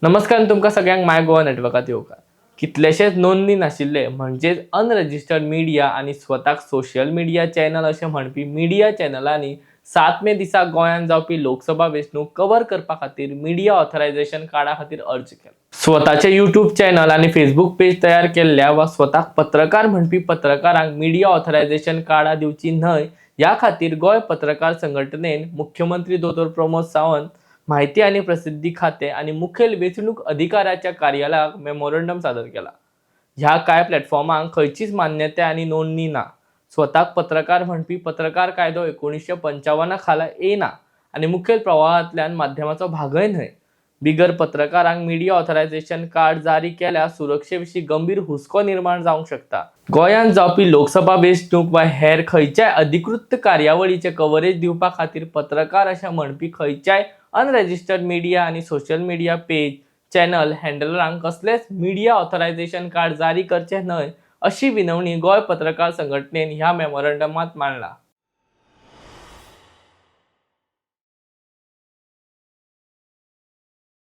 नमस्कार तुमका सगळ्यांक माय गोवा नेटवर्कात येवकार. कितलेशेच नोंदणी नाशिल्ले म्हणजेच अनरजिस्टर्ड मीडिया आणि स्वताक सोशल मीडिया चॅनल असे म्हणपी मीडिया चॅनलांनी 7 मे दिसा गोंयांत जावपी लोकसभा वेंचणूक कव्हर करपा खातीर मीडिया ऑथरायझेशन कार्डा खातीर अर्ज केला. स्वताचे यूट्यूब चॅनल आणि फेसबुक पेज तयार केल्ल्या वा स्वताक पत्रकार म्हणपी पत्रकारांक मीडिया ऑथरायझेशन कार्डा दिवची न्हय या खातीर गोय पत्रकार संघटनेन मुख्यमंत्री दोतोर प्रमोद सावंत, माहिती आणि प्रसिद्धी खाते आणि मुखेल वेंचणूक अधिकाऱ्याच्या कार्यालयाक मेमोरंडम सादर केला. ह्या काय प्लॅटफॉर्मांक खंयचीच मान्यता आणि नोंदणी ना. स्वताक पत्रकार म्हणपी पत्रकार कायदो 1955 खाला येना आणि मुखेल प्रवाहांतल्यान माध्यमाचो भागय न्हय. बिगर पत्रकारांक मीडिया ऑथरायझेशन कार्ड जारी केल्यार सुरक्षेविशीं गंभीर हुस्को निर्माण जावंक शकता. गोंयांत जावपी लोकसभा वेंचणूक वा हेर खंयच्याय अधिकृत कार्यावळीचे कव्हरेज दिवपा खातीर पत्रकार अशें म्हणपी खंयच्याय अनरजिस्टर्ड मीडिया आणि सोशल मीडिया पेज, चॅनल हँडलरांक कसलेच मीडिया ऑथरायझेशन कार्ड जारी करचे न्हय अशी विनवणी गोय पत्रकार संघटनेन ह्या मेमोरंडमात मांडला.